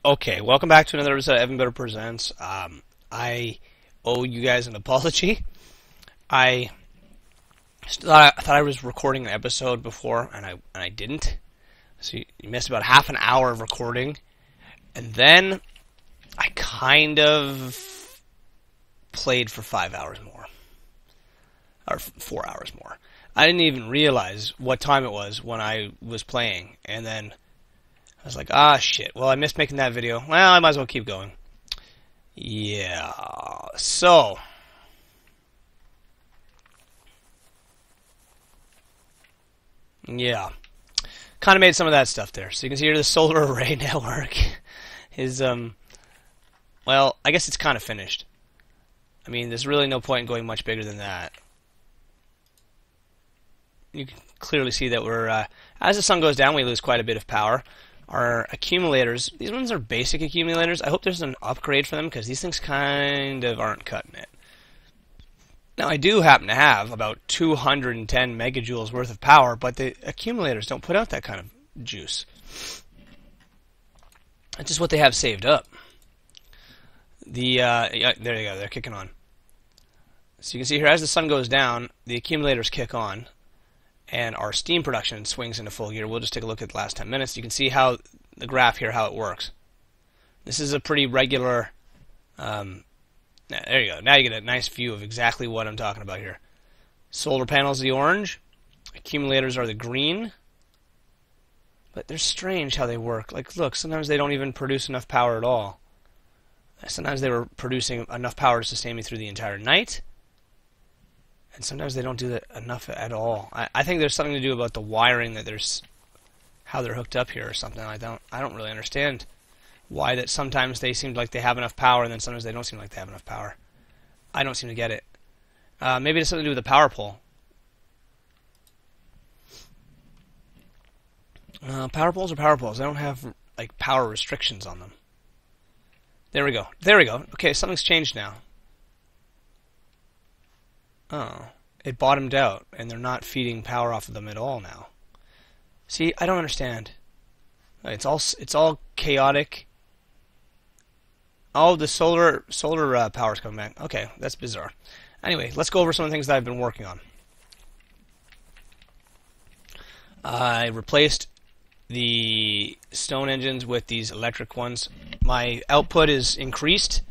Okay, welcome back to another episode of Evan Better Presents. I owe you guys an apology. I thought I was recording an episode before, and I didn't. So you missed about half an hour of recording, and then I kind of played for 5 hours more, or 4 hours more. I didn't even realize what time it was when I was playing, and then I was like, shit. Well, I missed making that video. Well, I might as well keep going. Yeah. So, yeah. Kind of made some of that stuff there. So you can see here the solar array network is, well, I guess it's kind of finished. I mean, there's really no point in going much bigger than that. You can clearly see that we're, as the sun goes down, we lose quite a bit of power. Our accumulators, these ones are basic accumulators. I hope there's an upgrade for them because these things kind of aren't cutting it. Now, I do happen to have about 210 megajoules worth of power, but the accumulators don't put out that kind of juice. That's just what they have saved up. Yeah, there you go, they're kicking on. So you can see here, as the sun goes down, the accumulators kick on, and our steam production swings into full gear. We'll just take a look at the last 10 minutes. You can see how the graph here, how it works. This is a pretty regular, there you go. Now you get a nice view of exactly what I'm talking about here. Solar panels are the orange, accumulators are the green, but they're strange how they work. Like, look, sometimes they don't even produce enough power at all. Sometimes they were producing enough power to sustain me through the entire night, and sometimes they don't do that enough at all. I think there's something to do about the wiring, that there's how they're hooked up here or something. I don't really understand why that sometimes they seem like they have enough power and then sometimes they don't seem like they have enough power. I don't seem to get it. Maybe it's something to do with the power pole. Power poles are power poles. They don't have like power restrictions on them. There we go. There we go. Okay, something's changed now. Oh, it bottomed out, and they're not feeding power off of them at all now. See, I don't understand. It's all chaotic. Oh, the solar power's coming back. Okay, that's bizarre. Anyway, let's go over some of the things that I've been working on. I replaced the stone engines with these electric ones. My output is increased,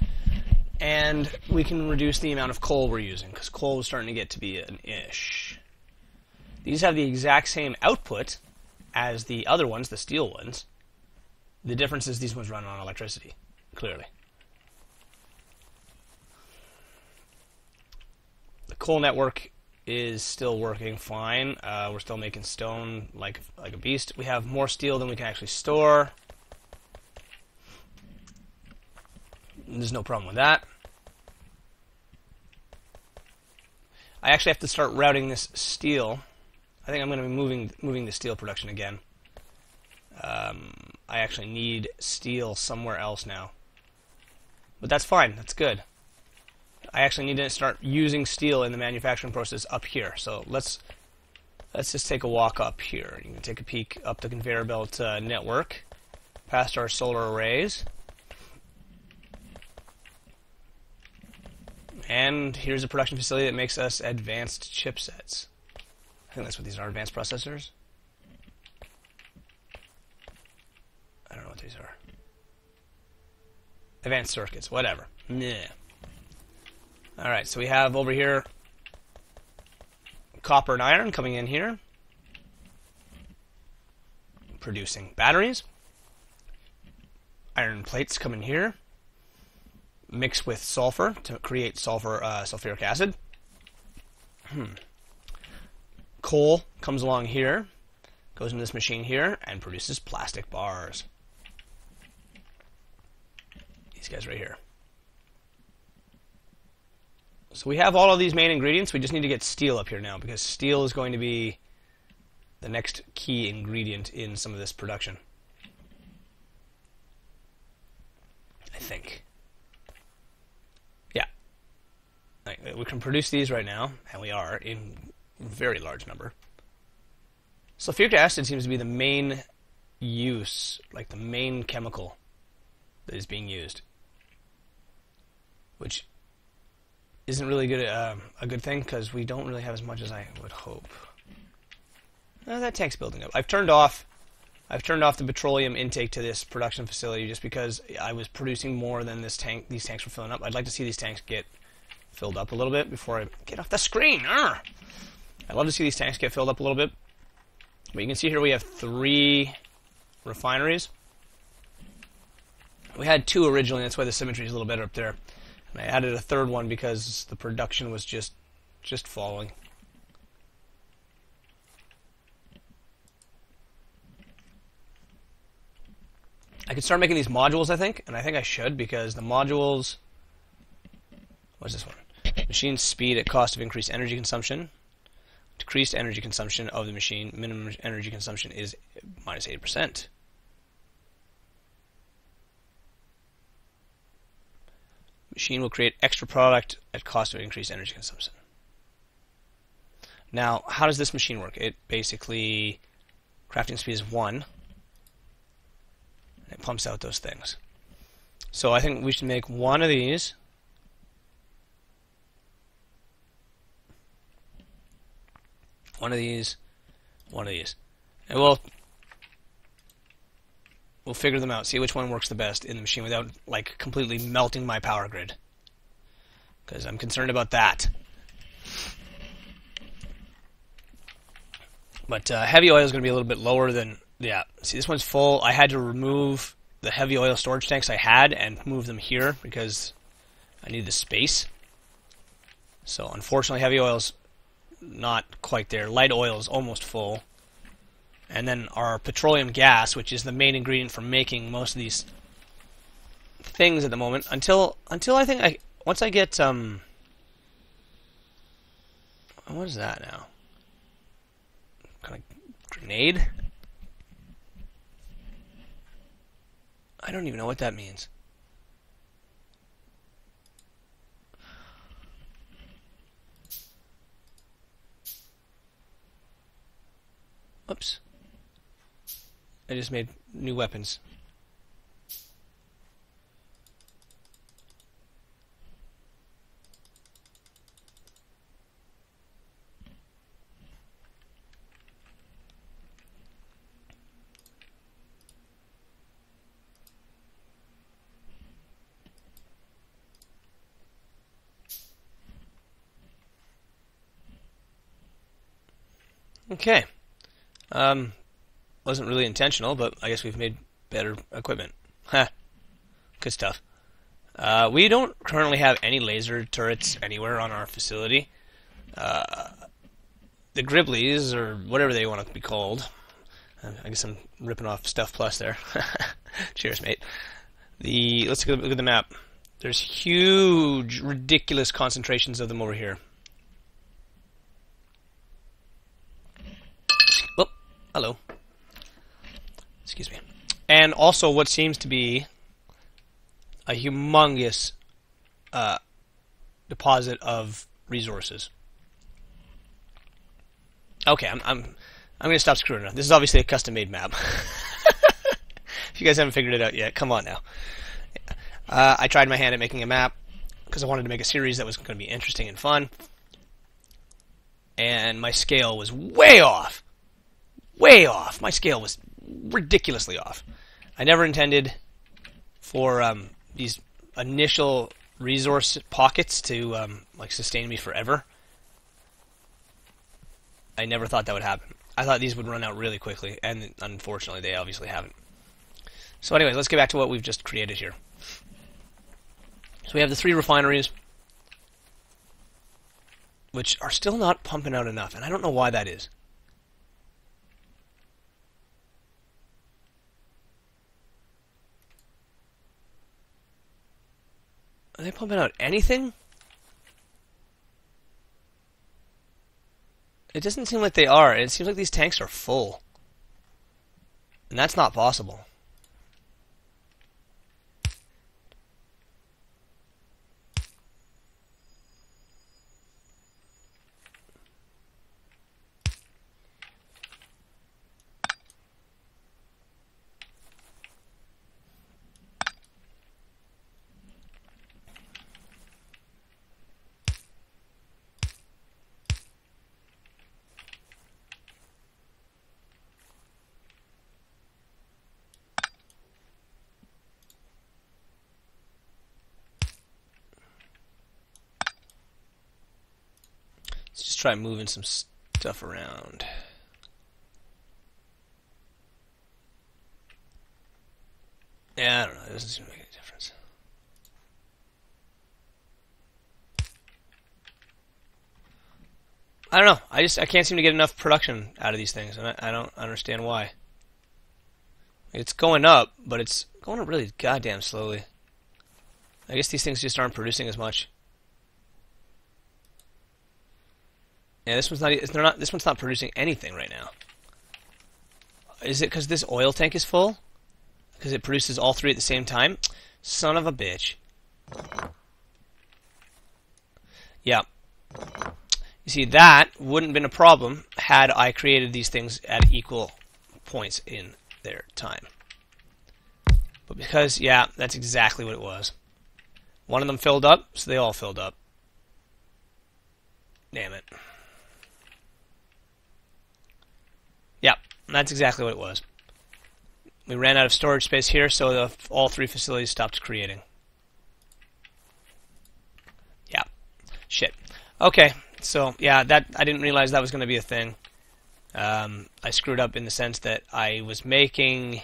and we can reduce the amount of coal we're using, because coal is starting to get to be an ish. These have the exact same output as the other ones, the steel ones. The difference is these ones run on electricity, clearly. The coal network is still working fine. We're still making stone like a beast. We have more steel than we can actually store. There's no problem with that. I actually have to start routing this steel. I think I'm going to be moving the steel production again. I actually need steel somewhere else now. But that's fine. That's good. I actually need to start using steel in the manufacturing process up here. So let's just take a walk up here. You can take a peek up the conveyor belt network, past our solar arrays. And here's a production facility that makes us advanced chipsets. I think that's what these are, advanced processors. I don't know what these are. Advanced circuits, whatever. Yeah. Alright, so we have over here copper and iron coming in here, producing batteries. Iron plates come in here, mix with sulfur to create sulfuric acid. Coal comes along here, goes into this machine here, and produces plastic bars. These guys right here. So we have all of these main ingredients. We just need to get steel up here now, because steel is going to be the next key ingredient in some of this production, I think. Yeah. We can produce these right now, and we are in very large number. Sulfuric acid seems to be the main use, like the main chemical that is being used, which isn't really good a good thing because we don't really have as much as I would hope. That tank's building up. I've turned off the petroleum intake to this production facility just because I was producing more than these tanks were filling up. I'd like to see these tanks get filled up a little bit before I get off the screen. Arrgh! I'd love to see these tanks get filled up a little bit. But you can see here we have 3 refineries. We had 2 originally, that's why the symmetry is a little better up there. And I added a 3rd one because the production was just falling. I could start making these modules, I think, and I think I should because the modules... What's this one? Machine speed at cost of increased energy consumption. Decreased energy consumption of the machine. Minimum energy consumption is minus 8%. Machine will create extra product at cost of increased energy consumption. Now, how does this machine work? It basically, crafting speed is 1. It pumps out those things. So I think we should make one of these. One of these. One of these. And we'll figure them out, see which one works the best in the machine without like completely melting my power grid. Because I'm concerned about that. But heavy oil is going to be a little bit lower than... Yeah, see this one's full. I had to remove the heavy oil storage tanks I had and move them here because I need the space. So unfortunately heavy oil's not quite there. Light oil is almost full. And then our petroleum gas, which is the main ingredient for making most of these things at the moment, until I think once I get what is that now? Kind of grenade? I don't even know what that means. Oops. I just made new weapons. Okay. Wasn't really intentional, but I guess we've made better equipment. Ha. Good stuff. We don't currently have any laser turrets anywhere on our facility. The Griblies, or whatever they want to be called. I guess I'm ripping off Stuff Plus there. Cheers, mate. Let's look at the map. There's huge, ridiculous concentrations of them over here. Oh, hello. Excuse me. And also what seems to be a humongous deposit of resources. Okay, I'm going to stop screwing around. This is obviously a custom-made map. If you guys haven't figured it out yet, come on now. I tried my hand at making a map because I wanted to make a series that was going to be interesting and fun. And my scale was way off. Way off. My scale was ridiculously off. I never intended for these initial resource pockets to like sustain me forever. I never thought that would happen. I thought these would run out really quickly, and unfortunately they obviously haven't. So anyways, let's get back to what we've just created here. So we have the 3 refineries, which are still not pumping out enough, and I don't know why that is. Are they pumping out anything? It doesn't seem like they are. It seems like these tanks are full. And that's not possible. try moving some stuff around. Yeah, I don't know. It doesn't seem to make any difference. I don't know. I can't seem to get enough production out of these things, and I don't understand why. It's going up, but it's going up really goddamn slowly. I guess these things just aren't producing as much. Yeah, this one's not. This one's not producing anything right now. Is it because this oil tank is full? Because it produces all three at the same time? Son of a bitch. Yeah. You see, that wouldn't have been a problem had I created these things at equal points in their time. But because, yeah, that's exactly what it was. One of them filled up, so they all filled up. Damn it. Yeah, that's exactly what it was. We ran out of storage space here, so all three facilities stopped creating. Yeah. Shit. Okay, so, yeah, that I didn't realize that was going to be a thing. I screwed up in the sense that I was making...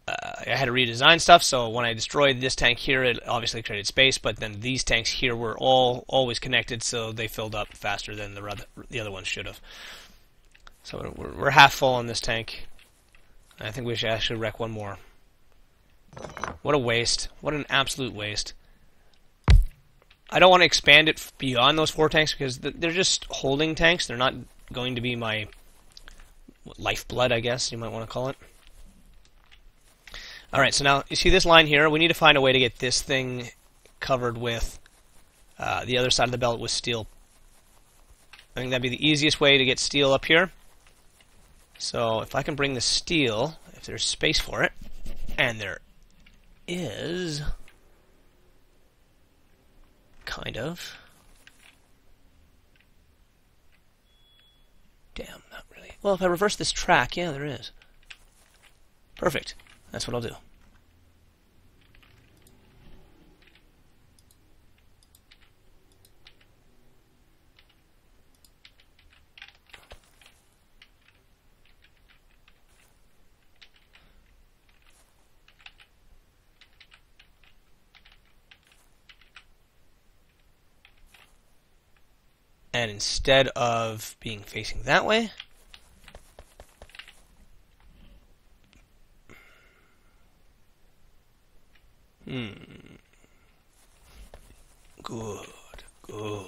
I had to redesign stuff, so when I destroyed this tank here, it obviously created space, but then these tanks here were always connected, so they filled up faster than the other ones should have. So we're half full on this tank. I think we should actually wreck one more. What a waste. What an absolute waste. I don't want to expand it beyond those 4 tanks because they're just holding tanks. They're not going to be my lifeblood, I guess you might want to call it. Alright, so now you see this line here. We need to find a way to get this thing covered with the other side of the belt with steel. I think that'd be the easiest way to get steel up here. So if I can bring the steel, if there's space for it, and there is, kind of. Damn, not really. Well, if I reverse this track, yeah, there is. Perfect. That's what I'll do. And instead of being facing that way, good, good.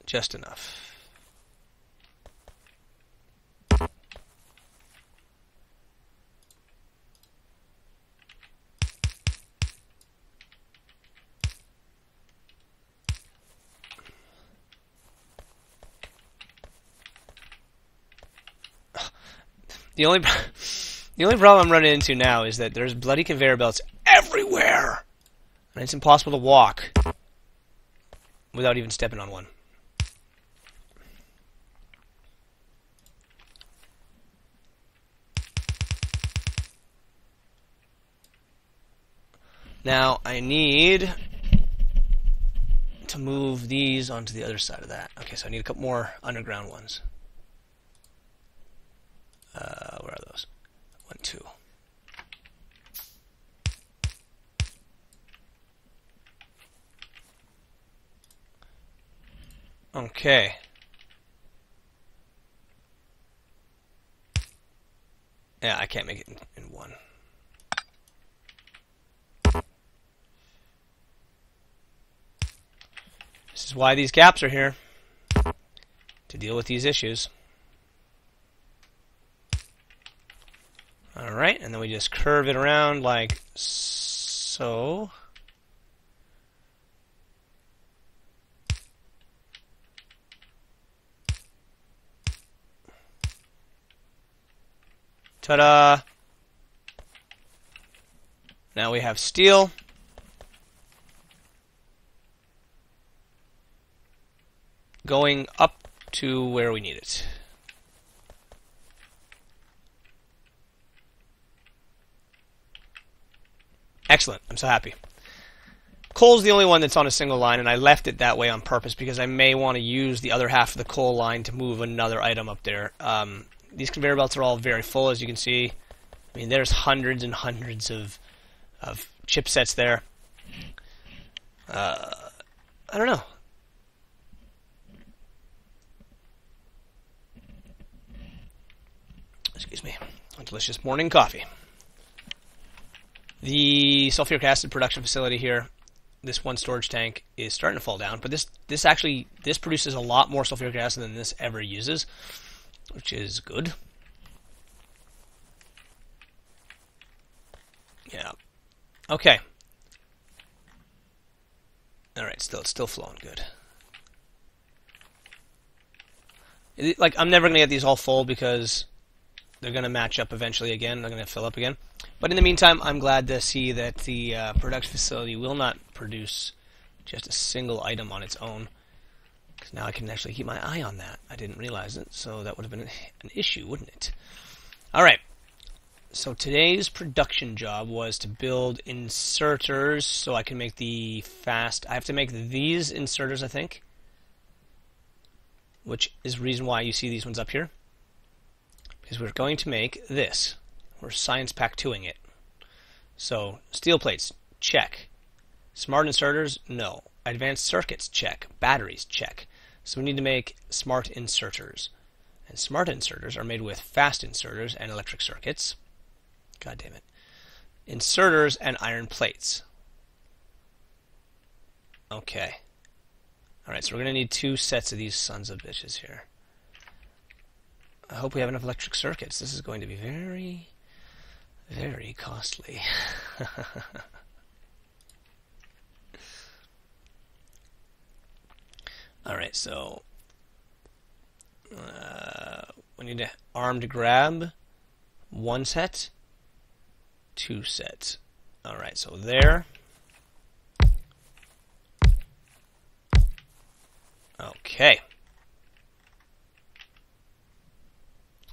Just enough. The only problem I'm running into now is that there's bloody conveyor belts everywhere, and it's impossible to walk without even stepping on one. Now I need to move these onto the other side of that. Okay, so I need a couple more underground ones. Where are those? 1, 2. Okay. Yeah, I can't make it in one. This is why these gaps are here, to deal with these issues. Alright, and then we just curve it around like so. Ta-da! Now we have steel. Going up to where we need it. Excellent. I'm so happy. coal's the only one that's on a single line, and I left it that way on purpose because I may want to use the other half of the coal line to move another item up there. These conveyor belts are all very full, as you can see. I mean, there's hundreds and hundreds of chipsets there. I don't know. Excuse me. A delicious morning coffee. The sulfuric acid production facility here, this one storage tank, is starting to fall down, but this produces a lot more sulfuric acid than this ever uses, which is good. Yeah. Okay. All right, still flowing good. Like, I'm never going to get these all full because they're going to match up eventually again. They're going to fill up again. But in the meantime, I'm glad to see that the production facility will not produce just a single item on its own. Because now I can actually keep my eye on that. I didn't realize it, so that would have been an issue, wouldn't it? All right. So today's production job was to build inserters so I can make the fast... I have to make these inserters, I think. Which is the reason why you see these ones up here. Because we're going to make this. We're science pack 2ing it. So, steel plates, check. Smart inserters, no. Advanced circuits, check. Batteries, check. So we need to make smart inserters. And smart inserters are made with fast inserters and electric circuits. God damn it. Inserters and iron plates. Okay. Alright, so we're going to need 2 sets of these sons of bitches here. I hope we have enough electric circuits. This is going to be very, very costly. Alright, so we need an armed grab. 1 set. 2 sets. Alright, so there. Okay.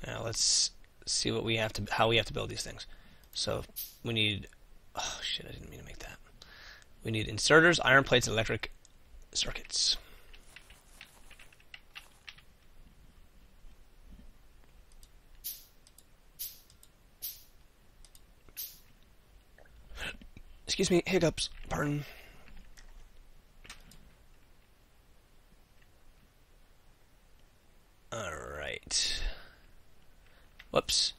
Now let's see what we have to, how we have to build these things. So we need, oh shit, I didn't mean to make that. We need inserters, iron plates, and electric circuits. Excuse me, hiccups, pardon. Alright. Whoops.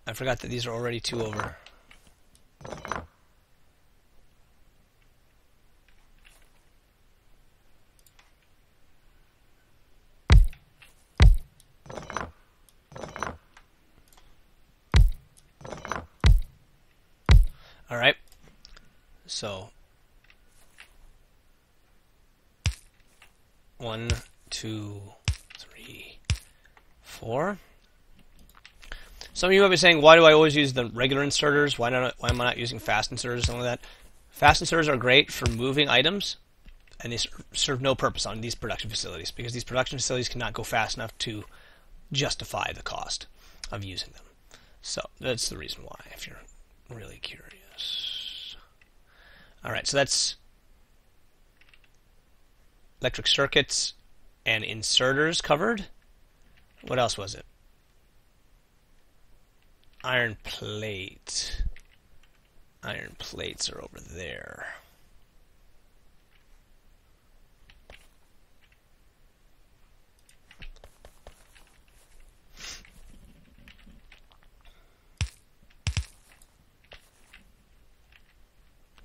I forgot that these are already 2 over. Alright. So 1, 2, 3, 4. Some of you might be saying, why do I always use the regular inserters? Why am I not using fast inserters, something like that? Fast inserters are great for moving items, and they serve no purpose on these production facilities, because these production facilities cannot go fast enough to justify the cost of using them. So that's the reason why, if you're really curious. Alright, so that's electric circuits and inserters covered. What else was it? Iron plate. Iron plates are over there.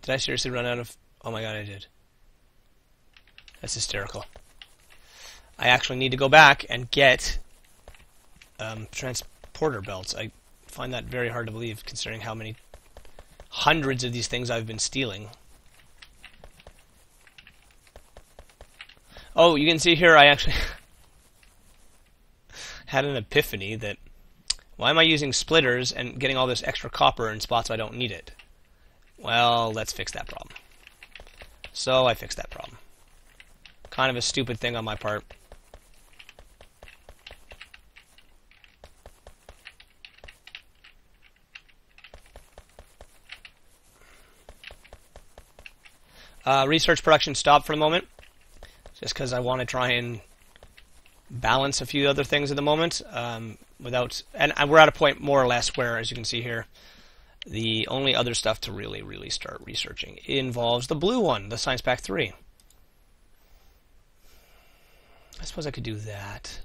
Did I seriously run out of... Oh my god, I did. That's hysterical. I actually need to go back and get transporter belts. I find that very hard to believe, considering how many hundreds of these things I've been stealing. Oh, you can see here I actually had an epiphany that why am I using splitters and getting all this extra copper in spots I don't need it? Well, let's fix that problem. So I fixed that problem. Kind of a stupid thing on my part. Research production stopped for the moment, just because I want to try and balance a few other things at the moment. And we're at a point more or less where, as you can see here, the only other stuff to really start researching involves the blue one, the Science Pack 3. I suppose I could do that.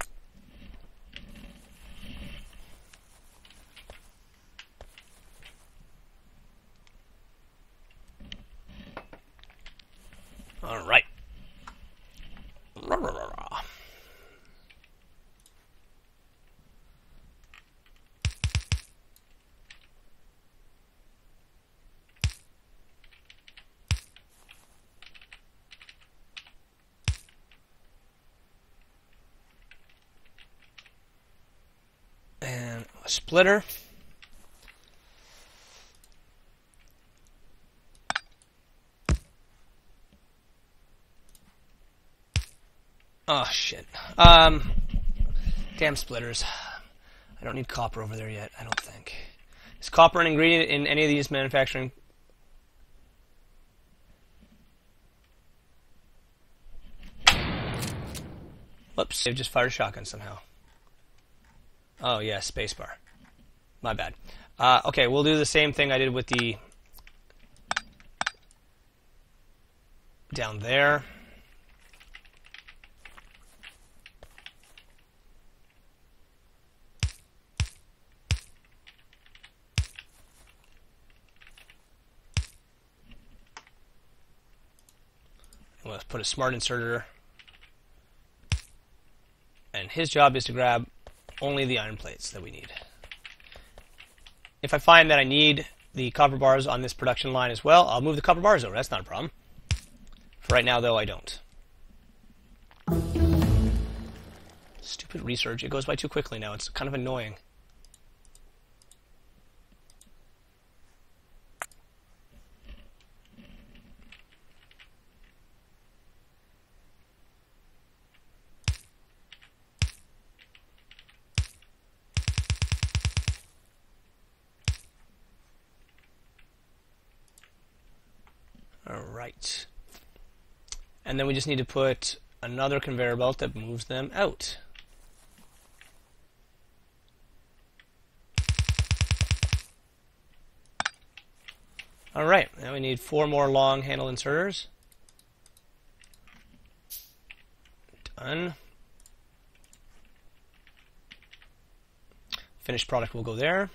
All right. And a splitter. Oh, shit. Damn splitters. I don't need copper over there yet, I don't think. Is copper an ingredient in any of these manufacturing? Whoops, I just fired a shotgun somehow. Oh, yeah, spacebar. My bad. Okay, we'll do the same thing I did with the... down there. Let's put a smart inserter, and his job is to grab only the iron plates that we need. If I find that I need the copper bars on this production line as well, I'll move the copper bars over. That's not a problem. For right now, though, I don't. Stupid research. It goes by too quickly now. It's kind of annoying. Alright. And then we just need to put another conveyor belt that moves them out. Alright, now we need 4 more long handle inserters. Done. Finished product will go there.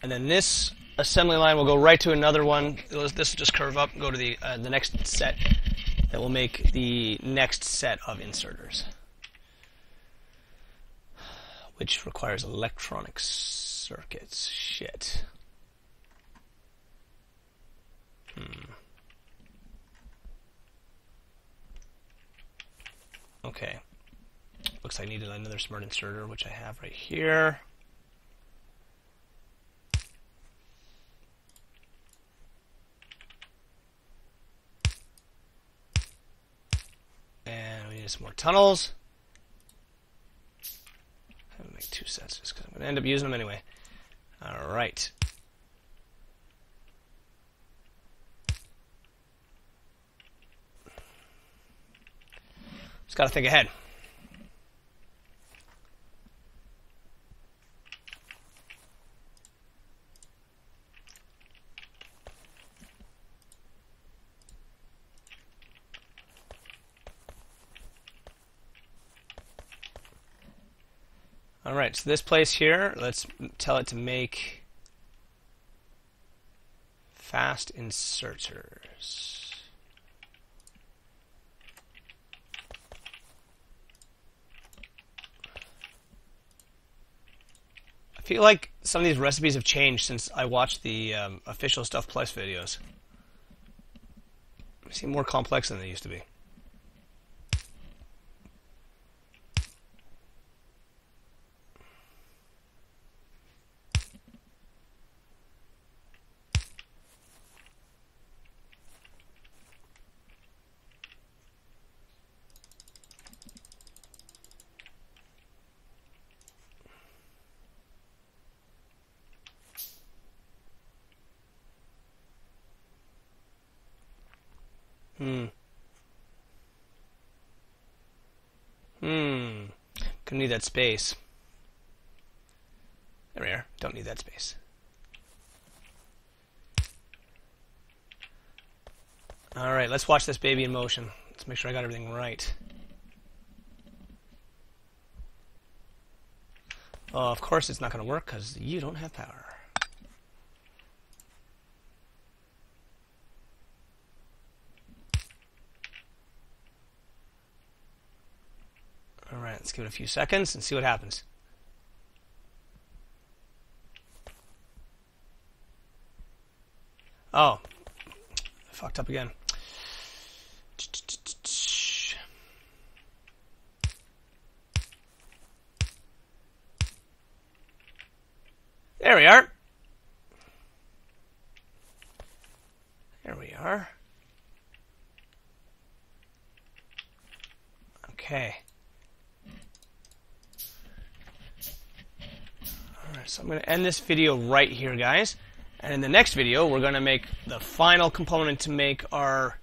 And then this assembly line will go right to another one. This will just curve up and go to the next set that will make the next set of inserters, which requires electronic circuits. Shit. Okay. Looks like I needed another smart inserter, which I have right here. And we need some more tunnels. I'm going to make 2 sets just because I'm going to end up using them anyway. Alright. Just got to think ahead. Alright, so this place here, let's tell it to make fast inserters. I feel like some of these recipes have changed since I watched the official Stuff Plus videos. They seem more complex than they used to be. Gonna need that space. There we are. Don't need that space. Alright, let's watch this baby in motion. Let's make sure I got everything right. Oh, of course it's not going to work because you don't have power. Alright, let's give it a few seconds and see what happens. Oh, I fucked up again. There we are. There we are. Okay. Alright, so I'm going to end this video right here, guys. And in the next video, we're going to make the final component to make our...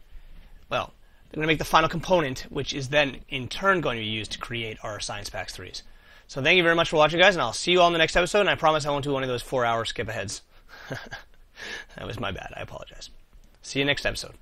Well, we're going to make the final component, which is then, in turn, going to be used to create our Science Packs 3s. So thank you very much for watching, guys, and I'll see you all in the next episode, and I promise I won't do one of those 4-hour skip-aheads. That was my bad. I apologize. See you next episode.